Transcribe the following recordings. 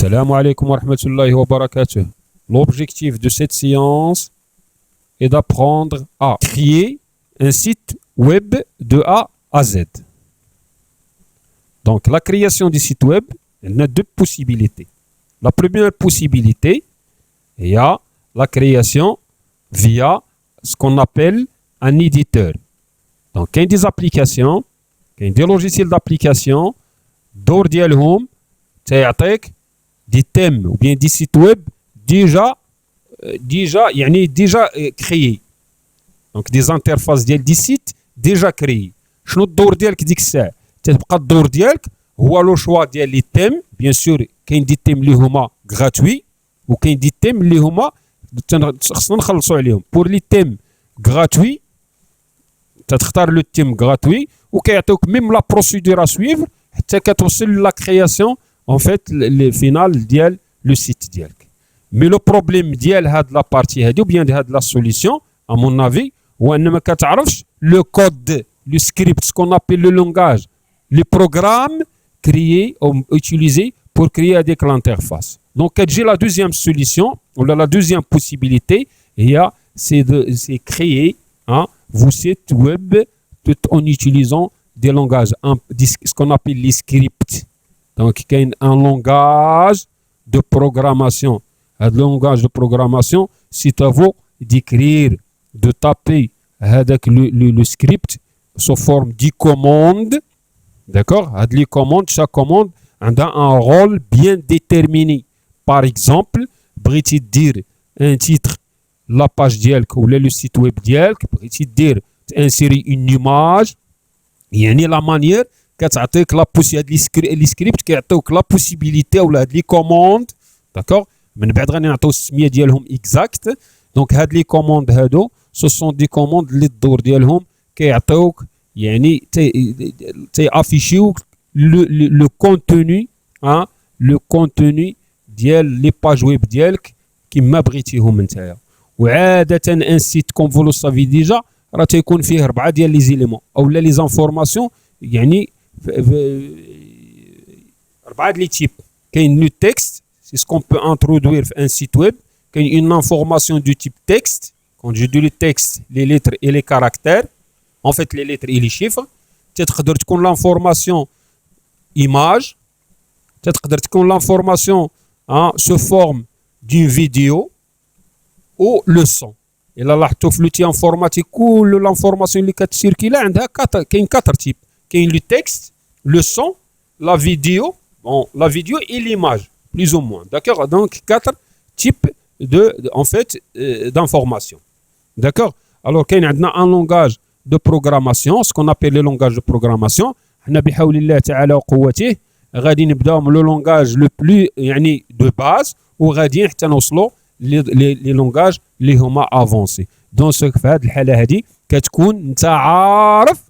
Salam alaikum wa rahmatullahi wa barakatuh. L'objectif de cette séance est d'apprendre à créer un site web de A à Z. Donc, la création du site web, elle a deux possibilités. La première possibilité, il y a la création via ce qu'on appelle un éditeur. Donc, il y a des applications, il y a des logiciels d'application, دور ديالهم تيعطيك des thèmes ou bien des sites web déjà créés. Donc des interfaces ديال des sites déjà créés. شنو الدور ديالك ديك الساعه؟ تتبقى الدور ديالك هو لو شوا ديال لي تيم. بيان سور كاين دي تيم اللي هما غراتوي وكاين دي تيم اللي هما خصنا نخلصوا عليهم. بور لي تيم غراتوي تختار لو تيم غراتوي وكيعطيوك ميم لا بروسيدور ا سويفر حتى كتوصل لا كرياسيون en fait le final ديال لو سيت ديالك. مي لو بروبليم ديال هاد لا بارتي هادي وبيان هاد لا سوليسيون ا مون افي هو ان ما كتعرفش لو كود لو سكريبت سكون ابيل لو لونغاج لي بروغرام créé ou utilisé pour créer avec l'interface. Donc كتجي la deuxième solution ou la deuxième possibilité c'est créer vos sites web tout en utilisant des langages ce qu'on appelle les scripts. Donc il y a un langage de programmation. Un langage de programmation, c'est à vous d'écrire, de taper avec le script sous forme de commande. D'accord? Les commandes, chaque commande a un rôle bien déterminé. Par exemple, briti dire un titre, la page dielk ou le site web dielk, briti dire insérer une image. يعني la manière كتعطيك لا هاد لي سكريبت كيعطيوك لا بوسيبيليتي ولا هاد لي كوموند. داكوغ من بعد غادي نعطيو السميه ديالهم اكزاكت. دونك هاد لي كوموند هادو سو سون دي كوموند اللي الدور ديالهم كيعطيوك يعني تي افيشيوك لو كونتوني لو كونتوني ديال لي باج ويب ديالك كيما بغيتيهم نتايا. وعاده ان سيت كوم فو لو سافي ديجا راه تيكون فيه 4 ديال لي زيليمون اولا لي زانفورماسيون يعني 4 لي تيب. كاين لو تكست سي سكون بو انترودوير في ان سيت ويب. كاين اون انفورماسيون دو تيب تكست. كون جو دو لو تكست لي ليتر اي لي كاركتير en fait les lettres et les chiffres. تقدر تكون l'information image. تقدر تكون l'information sous forme d'une vidéo ou le son. الا لاحظتوا في لوتي انفورماتيك كل لانفورماسيون اللي كتسيركيلا عندها كاين 4 تيب. كاين لو تكست لو سون لا فيديو لا فيديو اي ليماج بلوز او موان. داكوغ دونك 4 تيب de en fait d'information. D'accord. Alors كاين عندنا ان لونغاج de programmation, ce qu'on appelle le langage de programmation. حنا بحول الله تعالى وقوته غادي نبداو من لو لونغاج لو بلو يعني دو باز وغادي حتى نوصلوا لي لونغاج اللي هما افونسي. دون سو في هذه الحاله هذه كتكون انت عارف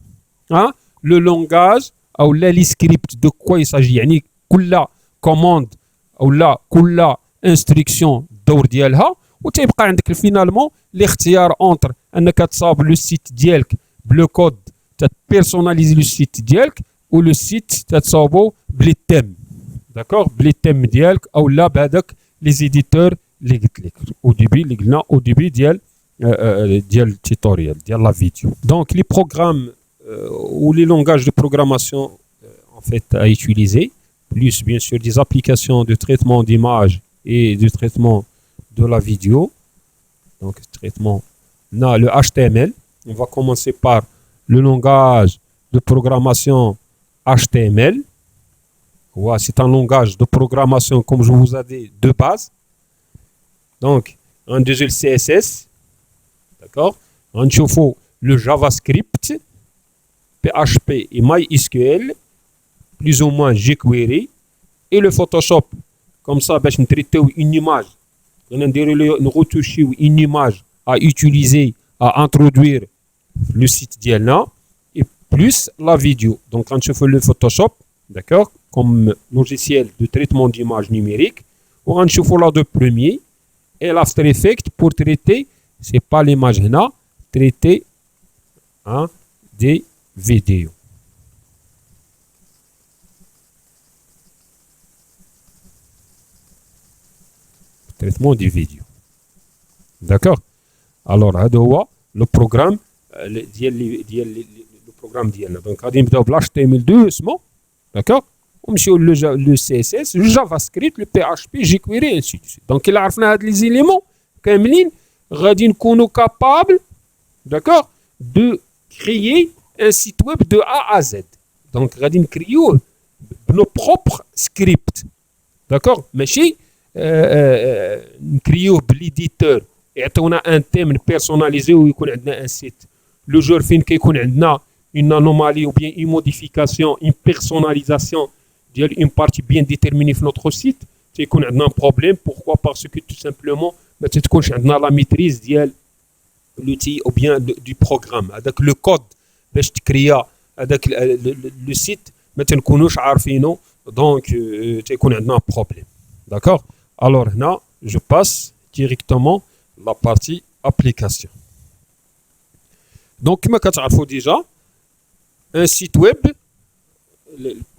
لو لونغاج او لا لي سكريبت دو كوا يساجي. يعني كل كوموند او لا كل انستركسيون الدور ديالها وتيبقى عندك فينالمون الاختيار اونتر انك تصاوب لو سيت ديالك بلو كود تبيرسوناليزي لو سيت ديالك و لو سيت تتصاوبو بلي تيم. داكوغ بلي تيم ديالك او لا بهذاك لي زيديتور اللي قلت لك او ديبي اللي قلنا او ديبي ديال التيتوريال ديال لا فيديو. دونك لي بروغرام ou les langages de programmation en fait à utiliser, plus bien sûr des applications de traitement d'image et de traitement de la vidéo. Donc traitement le HTML. On va commencer par le langage de programmation HTML. Ouais, c'est un langage de programmation comme je vous ai dit de base. Donc un deuxième CSS. D'accord. On chauffe le JavaScript, PHP et MySQL, plus ou moins jQuery et le Photoshop. Comme ça, باش نتريتيو une image. On a retouché une image à utiliser, à introduire le site d'Yelna et plus la vidéo. Donc, quand je fais le Photoshop, d'accord, comme logiciel de traitement d'image numérique, ou quand je fais là de premier et l'After Effects pour traiter, c'est pas l'image là, traiter des vidéos. traitement des vidéos. D'accord. Alors هذا هو le programme ديال le programme ديالنا. Donc غادي نبداو بال HTML2 اسمه. D'accord. ونمشيو le CSS, le JavaScript, le PHP, jQuery ainsi de suite. Donc إلا عرفنا هاد لي زيليمون كاملين غادي نكونوا capables, d'accord, de créer un site web de A à Z. Donc غادي نكريوه بنو propres scripts. D'accord. ماشي نكريوه بالإيديتور يعطيونا ان تيم بيرسوناليزي ويكون عندنا ان سيت لو جور فين كيكون عندنا اون انومالي او بيان اون موديفيكاسيون اون بيرسوناليزاسيون ديال اون بارتي بيان ديتيرميني في نوتر سيت تيكون عندنا بروبليم. بوركوا باسكو تو سامبلومون ما تتكونش عندنا لا ميتريز ديال لوتي او بيان دو بروغرام. هذاك لو كود باش تكريا هذاك لو سيت ما تنكونوش عارفينه دونك تيكون عندنا بروبليم. داكور. الوغ هنا جو باس ديريكتومون la partie application. Donc, comme vous savez déjà, un site web,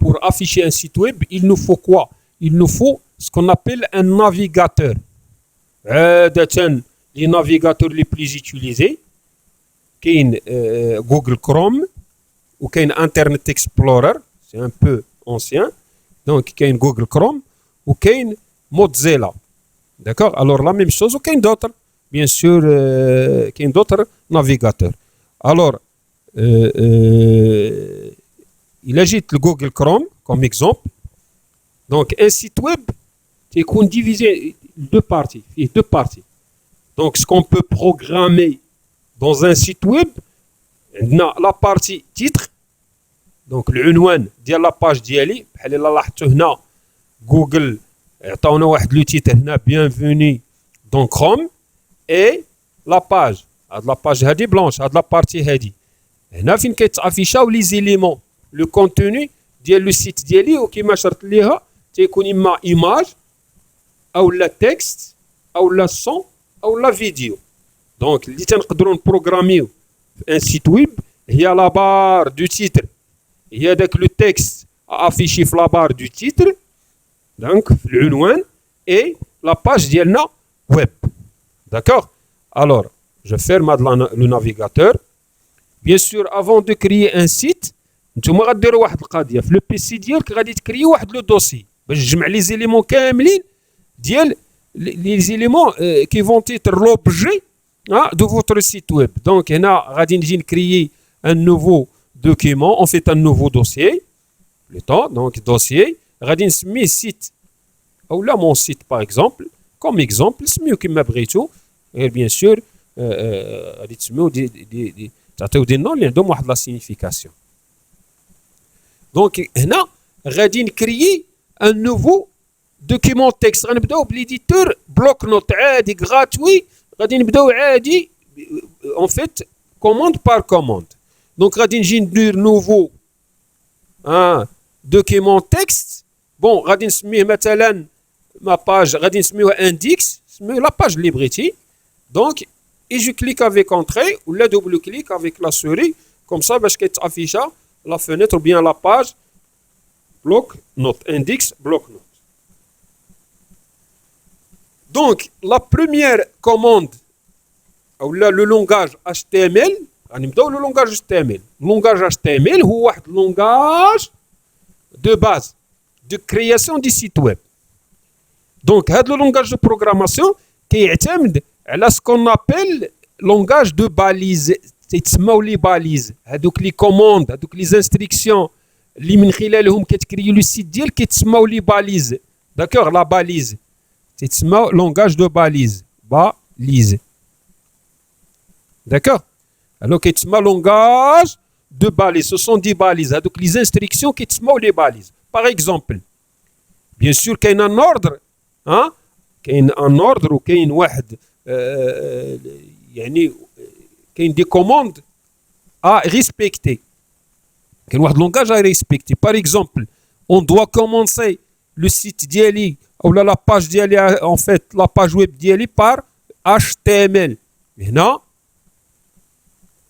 pour afficher un site web, il nous faut quoi? Il nous faut ce qu'on appelle un navigateur. Les navigateurs les plus utilisés, qui est Google Chrome ou qui est Internet Explorer, c'est un peu ancien, donc qui est Google Chrome ou qui est Mozilla. D'accord? Alors, la même chose, ou qui est d'autres. Bien sûr, qu'il y a d'autres navigateurs. Alors, il agite le Google Chrome comme exemple. Donc, un site web est divisé en deux parties. Donc, ce qu'on peut programmer dans un site web, on a la partie titre. Donc, l'unwan de la page d'Yali. Google, le titre, bienvenue dans Chrome. Et la page هذه blanche, هذه la partie هذه هنا فين كيتافيشاو لي زيليمون لو كونتوني ديال لو سيت ديالي وكيما شرط ليها تيكون اما ايماج او لا تكست او لا صون او لا فيديو. دونك اللي تنقدروا نبروغراميو في ان سيت ويب هي لا بار دو تيتر, هي داك لو تكست افيشي في لا بار دو تيتر دونك في العنوان اي لا باج ديالنا ويب. D'accord. Alors, je ferme le navigateur. Bien sûr, avant de créer un site, نتوما غديروا واحد القضيه في لو بي سي ديالك غادي تكريو واحد لو دوسي باش تجمع لي زيليمون كاملين ديال لي زيليمون كي فون تيتر لوبجي دو فوتر سيت ويب. دونك هنا غادي نجي نكريي ان نوفو دوكيمون اون فيت ان نوفو دوسيي بلوتو. دونك دوسيي غادي نسميه سيت او لا مون سيت باغ اكزومبل كوم اكزومبل سميو كيما بغيتو. غير بيان سور غادي تسميو تعطيو دي نون اللي عندهم واحد لا سينيفيكاسيون. دونك هنا غادي نكريي ان نوفو دوكيمون تكست. غنبداو بليديتور بلوك نوت عادي غراتوي. غادي نبداو عادي اون فيت كوموند بار كوموند. دونك غادي نجي ندير نوفو دوكيمون تكست. بون غادي نسميه مثلا ما باج غادي نسميوها انديكس. سميو لا باج اللي بغيتي. Donc, et je clique avec entrée ou le double-clic avec la souris, comme ça, parce qu'il affiche la fenêtre ou bien la page bloc-notes, index bloc-notes. Donc, la première commande, ou là, le langage HTML, le langage HTML. Le langage HTML, c'est un langage de base, de création du site web. Donc, ce langage de programmation qui est على سكون ابل لونغاج دو باليز. تيتسماو لي باليز هذوك لي كوموند هذوك لي انستركسيون اللي من خلالهم كتكري لو سيت ديالك كيتسماو لي باليز. داكوغ. لا باليز تيتسماو لونغاج دو باليز. داكوغ. الو كيتسمى لونغاج دو باليز. سو سون دي باليز هذوك لي انستركسيون كيتسماو لي باليز. باغ اكزومبل بيان سور كاين ان اوردر كاين ان اوردر وكاين واحد يعني كاين دي كوموند ريسبكتي. كاين واحد لونغاج ريسبكتي. باغ اكزومبل اون دوا كومونسي لو سيت ديالي او لا باج ديالي اون فيت لا باج ويب ديالي بار HTML. هنا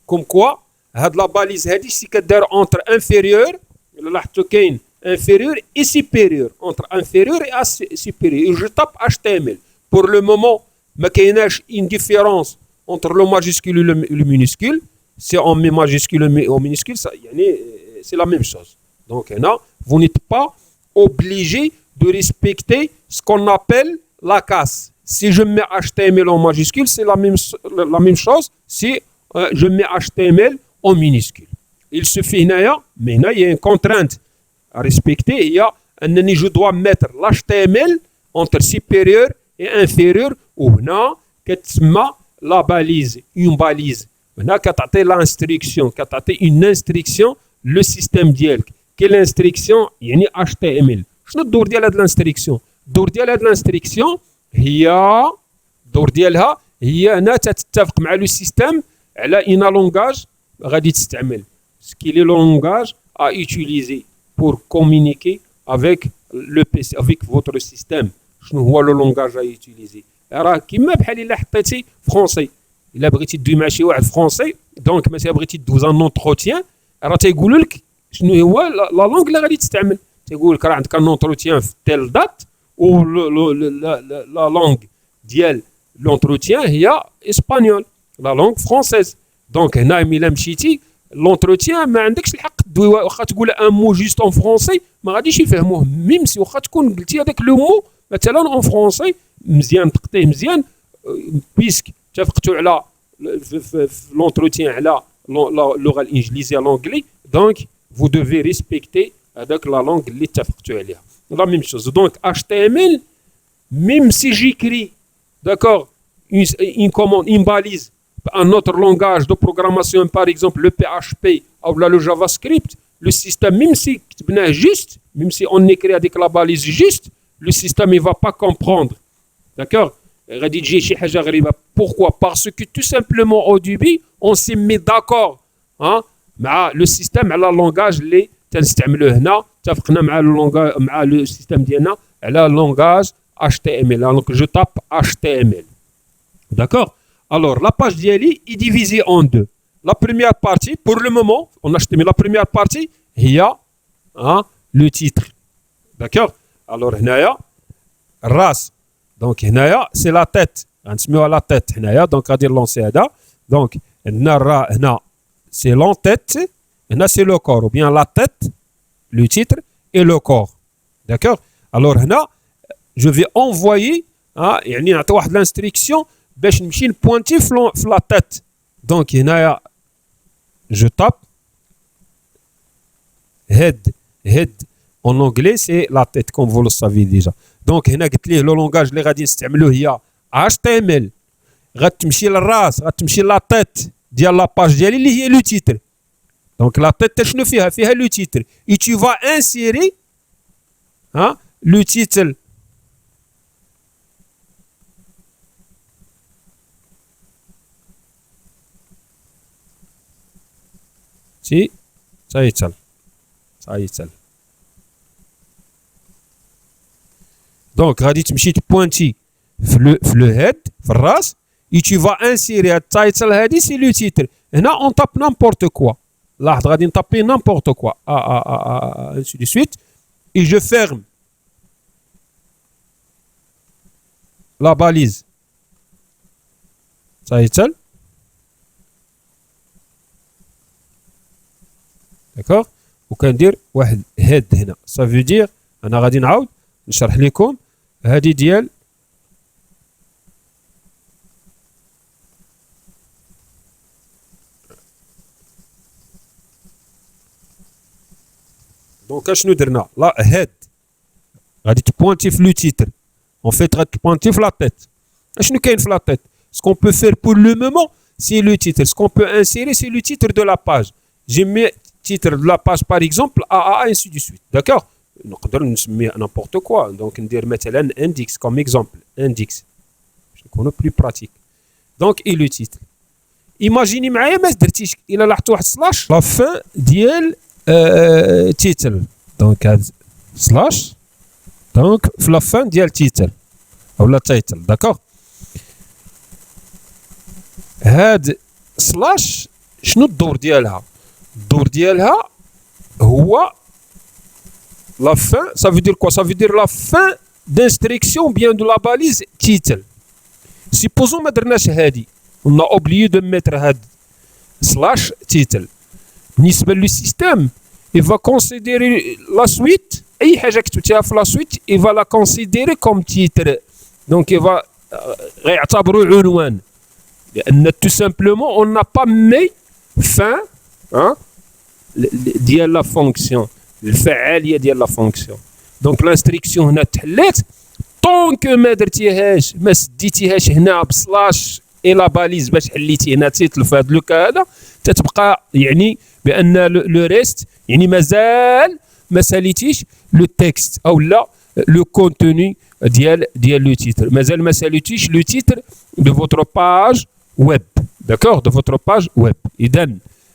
كوم كوا هاد لا باليز هادي سي كدار اونتر انفيريور. لاحظتوا كاين inférieur et supérieur. Entre inférieur et supérieur. Je tape HTML. pour le moment ما كايناش une différence entre le majuscule et le minuscule. Si on met majuscule au minuscule, ça, c'est la même chose. Donc là, vous n'êtes pas obligé de respecter ce qu'on appelle la casse. Si je mets HTML en majuscule, c'est la même chose si je mets HTML en minuscule. Il suffit, mais il y a une contrainte à respecter. Il y a je dois mettre l'HTML entre supérieur et inférieur ou là, la balise, une balise. Là, كتعطي l'instruction, كتعطي une instruction, le système ديالك. Quelle instruction؟ يعني HTML. شنو الدور ديال هاد الانستركسيون؟ الدور ديال هاد الانستركسيون هي أنها تتفق مع لو سيستم على ان لونغاج غادي تستعمل. سكيل لو لونغاج à utiliser pour communiquer avec le PC, avec votre système. شنو هو لو لونغاج à utiliser؟ راه كيما بحال الا حطيتي فرونسي، الا بغيتي تدوي مع شي واحد فرونسي دونك مثلا بغيتي دوز ان اونتروتيان، راه تيقولوا لك شنو هو لا لونغ اللي غادي تستعمل. تيقول لك راه عندك ان اونتروتيان في تيل دات و لا لونغ ديال لونتروتيان هي اسبانيول، لا لونغ فرونسيز. دونك هنا الا مشيتي لونتروتيان ما عندكش الحق تدوي، واخا تقول ان مو جوست اون فرونسي ما غاديش يفهموه، ميم سي واخا تكون قلتي هذاك لو مو مثلا اون فرونسي مزيان تقطيه مزيان بيسك اتفقتوا على في لونتروتيان على اللغه الانجليزيه لونجلي، دونك vous devez respecter هذاك لا لونغ اللي اتفقتوا عليها. لا ميم شوز. دونك HTML même si j'écris d'accord une commande, une balise un autre langage de programmation par exemple le PHP ou le JavaScript, le système même si كتبناه juste, même si on écrit avec la balise juste, le système il va pas comprendre. D'accord? غادي تجي شي حاجه غريبه. Pourquoi? Parce que tout simplement au début on s'est mis d'accord مع le système على اللونغاج اللي تنستعملوه هنا. اتفقنا مع اللونغاج مع لو سيستيم ديالنا على لونغاج HTML. Donc je tape HTML. D'accord? Alors la page diali est divisée en deux. La première partie, pour le moment, on a HTML. La première partie, il y a le titre. D'accord? Alors هنايا ras. Donc هنايا c'est la tête. غنسميوها la tête هنايا. Donc غادي نلونسي هذا. Donc هنا c'est l'entête. Là, c'est le corps, ou bien la tête, le titre et le corps. D'accord? Alors, là, je vais envoyer, يعني نعطي واحد l'instruction باش نمشي نبوانتي في la tête. Donc, هنايا je tape head en anglais c'est la tête comme vous le savez déjà. Donc, هنا قلت ليه le langage اللي غادي نستعملوه هي HTML. غتمشي للراس، غتمشي la tête ديال la page ديالي اللي هي le titre. Donc la tête شنو فيها؟ فيها le titre. Et tu vas insérer le titre. Si, ça y est. Donc غادي تمشي تبوانتي في le head في الراس et tu vas insérer التايتل هادي c'est le titre. هنا on tape n'importe quoi. لاحظ غادي نطابي n'importe quoi ainsi de suite et je ferme la balise title. d'accord وكندير واحد head هنا. ça veut dire انا غادي نعاود نشرح لكم هذه ديال دونك اشنو درنا؟ لا هاد غادي تبوانتي في لو تيتر اون فيت غادي تبوانتي في لا تيت. اشنو كاين في لا تيت؟ سكون بو فير بور لو مومون سي لو تيتر. سكون بو انسيري سي لو تيتر دو لا باج. جي مي تيتر دو لا باج باغ اكزومبل انسي دو سويت. داكوغ نقدر نسميه نيمبورت كوا. دونك ندير مثلا اندكس كوم اكزومبل اندكس باش نكونو بلو براتيك. دونك اي لو تيتر. ايماجيني معايا ما درتيش الا لاحظت واحد سلاش لا فان ديال تيتل. دونك هاد سلاش دونك في لا فان ديال تيتل اولا تايتل. داكوغ هاد سلاش شنو الدور ديالها؟ الدور ديالها هو لا فان. ça veut dire quoi? ça veut dire la fin d'instruction bien de la balise title. Supposons ما درناش هادي. On a oublié de mettre هاد slash title. بالنسبة للسيستم il va considérer la suite أي حاجة كتبتيها في la suite il va la considérer comme titre. Donc il va غيعتبره عنوان لأن tout simplement on n'a pas mis fin hein, ديال la fonction الفعالية ديال la fonction. Donc l'instruction هنا تحلات طون كو ما درتيهاش ما سديتيهاش هنا بسلاش اي لا باليز باش حليتي هنا تيتل في هذا لوكا هذا تتبقى يعني بان لو ريست يعني مازال ما ساليتيش لو تكست او لا لو كونتوني ديال لو تيتر مازال ما ساليتيش لو تيتر دو فوتر باج ويب داكور دو فوتر باج ويب. اذا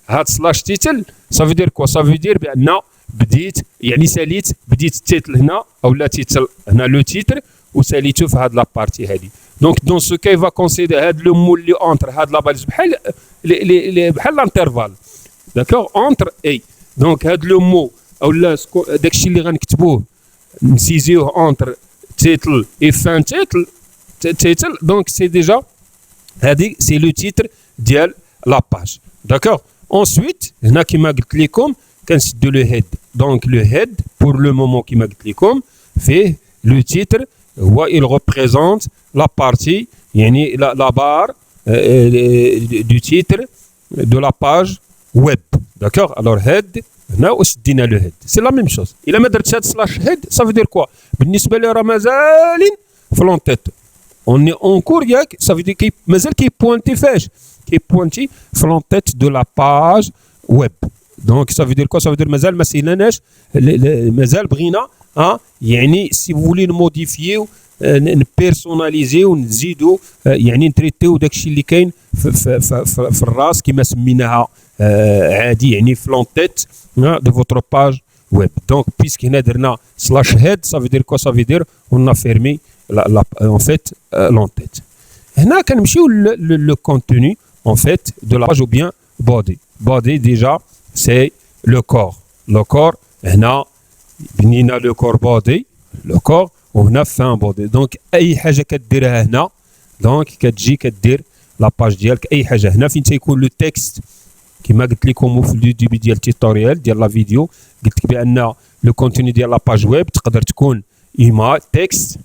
هاد سلاش تيتل صافي دير كوا صافي دير بان بديت يعني ساليت بديت التيتل هنا او لا تيتل هنا لو تيتر وساليتو في هاد لابارتي هادي. دونك دون سو كاي فا كونسيدير هاد لو مو اللي اونتر هاد لا باليز بحال بحال لانترفال داكور اونتر اي. دونك هاد لو مو او لا داكشي اللي غنكتبوه نسيزيوه اونتر تيتل اي فان تيتل دونك سي ديجا هادي سي لو تيتر ديال لا باج داكور. انسويت هنا كيما قلت لكم كنسدو لو هيد. دونك لو هيد بور لو مومون كيما قلت لكم فيه لو تيتر هو il représente la partie يعني la barre du titre de la page web d'accord. alors head هنا وسدينا لو هيد سي لا ميم شوز. الا ما درتش هاد سلاش هيد صافي دير كوا بالنسبه لي راه مازالين في لونتيت اوني اون كور ياك صافي دير كي مازال كيبوانتي فاش كيبوانتي في لونتيت دو لا باج ويب. دونك صافي دير كوا صافي دير مازال ما سيناناش مازال بغينا يعني سي فولي نموديفيو نبيرسوناليزيو نزيدو يعني نتريتيو داكشي اللي كاين في الراس كما سميناها عادي يعني في لونتيت دو فوتر باج ويب. دونك بيسك هنا درنا سلاش هيد صافي دير كوا صافي دير اون فيرمي en fait l'entête. هنا كنمشيو le contenu en fait de la page ou bien body. Body déjà c'est le corps. Le corps هنا بنينا لو كور بودي لو كور وهنا فان بودي. دونك اي حاجه كديرها هنا دونك كتجي كدير لا باج ديالك اي حاجه هنا فين تيكون لو تكست كما قلت لكم في الديبي ديال التيتوريال ديال لا فيديو قلت لك بان لو كونتوني ديال لا باج ويب تقدر تكون ايماج تكست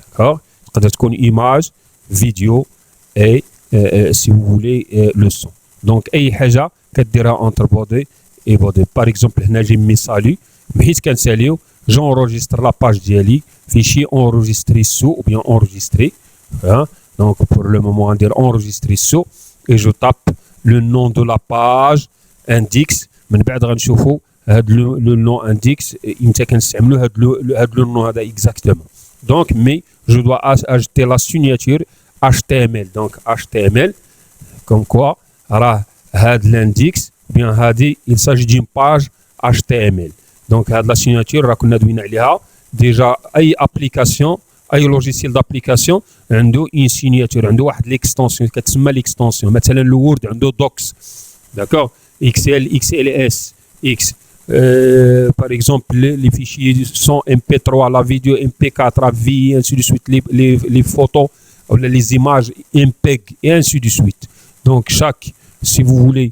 داكور تقدر تكون ايماج فيديو اي سي فو فولي لو سون. دونك اي حاجه كديرها اونتر بودي اي بودي. باغ اكزومبل هنا جي مي سالي بحيث كنساليو j'enregistre la page ديالي fichier enregistré sous ou bien enregistré hein? Donc pour le moment on va dire enregistré sous et je tape le nom de la page index من بعد غنشوفوا هاد لو نون اندكس امتى كنستعملوا هاد لو نون هذا exactement. Donc mais je dois ajouter la signature HTML. donc HTML comme quoi راه هاد l'index bien هادي il s'agit d'une page HTML. دونك هاد لا سيناتور راه كنا دوينا عليها ديجا. اي ابليكاسيون اي لوجيسيال دابليكاسيون عنده اون سيناتور عنده واحد ليكستونسيون كتسمى ليكستونسيون. مثلا الوورد عنده دوكس داكور اكسل اكس ال اس اكس باغ اكزومبل لي فيشي سون ام بي 3 لا فيديو ام بي 4 في انسي دو سويت لي فوتو ولا لي زيماج ام بيغ اي انسي دو سويت. دونك شاك سي فو فولي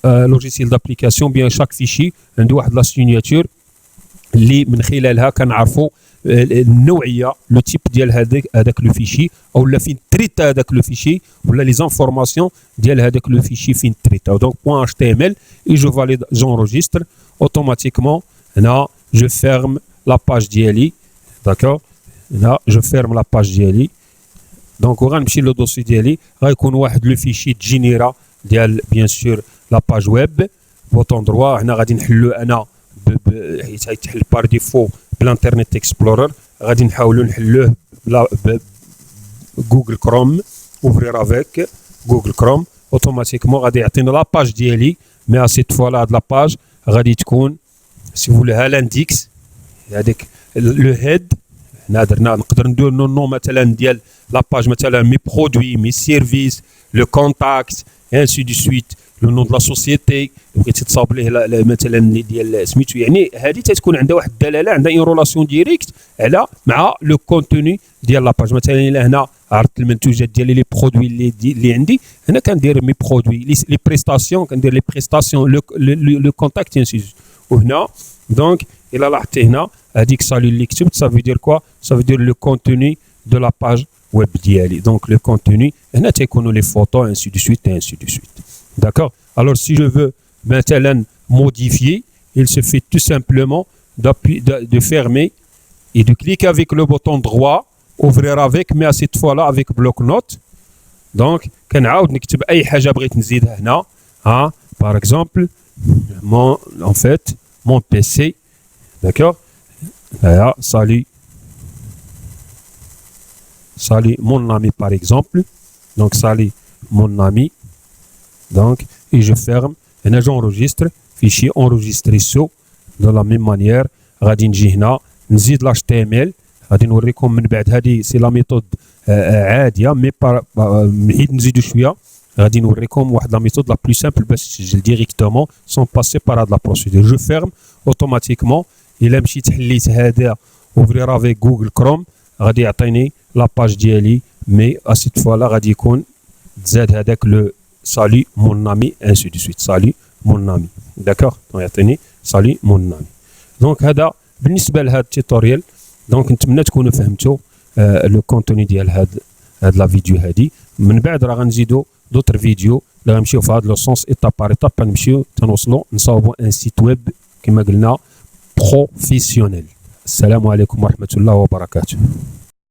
لوجيسيال دابليكاسيون بيان شاك فيشي عنده واحد لا سيناتور اللي من خلالها كنعرفوا النوعيه لو تيب ديال هذاك لو فيشي او لا فين تريت هذاك لو فيشي ولا لي زانفورماسيون ديال هذاك لو فيشي فين تريت. دونك بوان اتش تي ام ال اي جو فاليد جونروجستر اوتوماتيكمون. هنا جو فيرم لا باج ديالي داكور. هنا جو فيرم لا باج ديالي دونك وغنمشي لو دوسي ديالي غيكون واحد لو فيشي جينيرا ديال بيان سور لا باج ويب بوطون دروا. هنا غادي نحلو انا حيت غيتحل بار ديفو بالانترنت اكسبلورر غادي نحاولوا نحلوه جوجل كروم اوفرير افيك جوجل كروم اوتوماتيكمون غادي يعطينا لا باج ديالي. مي سيت فوا هاد لا باج غادي تكون سي فولها لانديكس هذيك لو هيد. هنا درنا نقدر ندير نو مثلا ديال لا باج مثلا مي برودوي مي سيرفيس لو كونتاكت انسي دو سويت لو نون دو لا سوسيتي بغيتي تصاوب ليه مثلا ديال سميتو، يعني هذه تتكون عندها واحد الدلاله، عندها اون رولاسيون ديريكت على مع لو كونتوني ديال لاباج. مثلا الا هنا عرضت المنتوجات ديالي لي برودوي اللي عندي، هنا كندير مي برودوي لي بريستاسيون، كندير لي بريستاسيون لو كونتاكت انسي. وهنا دونك الا لاحظتي هنا هذيك سالي اللي كتبت سافو دير كوا، سافو دير لو كونتوني دو لا باج ويب ديالي. دونك لو كونتوني هنا تيكونوا لي فوتو انسي دو سويت انسي دو سويت. D'accord. Alors, si je veux maintenant modifier, il suffit tout simplement de fermer et de cliquer avec le bouton droit, ouvrir avec, mais à cette fois-là avec bloc-notes. Donc, كنعاود نكتب أي حاجة بغيت نزيدها هنا. Par exemple, en fait, mon PC. D'accord. Là, salut mon ami par exemple. Donc, salut mon ami. Donc, et je ferme. Et j'enregistre. Fichier enregistré sous. De la même manière. غادي نجي هنا نزيد l'HTML. غادي نوريكم من بعد هذه سي لا ميثود عاديه مي حيت نزيدو شويه غادي نوريكم واحد لا ميثود لا بلو سامبل باش تسجل ديريكتومون سون باسي بار هاد لا بروسيدور. جو فيرم اوتوماتيكمون. الا مشيت حليت هذا اوفرير افيك جوجل كروم غادي يعطيني لا باج ديالي، مي اسيت فوالا غادي يكون تزاد هذاك لو سالي مون امي انسي دو سويت. سالي مون امي. داكوغ. يعطيني سالي مون امي. دونك هذا بالنسبه لهذا التيتوريال. دونك نتمنى تكونوا فهمتوا لو كونتوني ديال هاد لا فيديو هادي. من بعد راه غنزيدوا دوطر فيديو اللي غنمشيو في هاد لو سونس ايتاب بار ايتاب، غنمشيو تنوصلوا نصاوبوا ان سيت ويب كما قلنا بروفيسيونيل. السلام عليكم ورحمه الله وبركاته.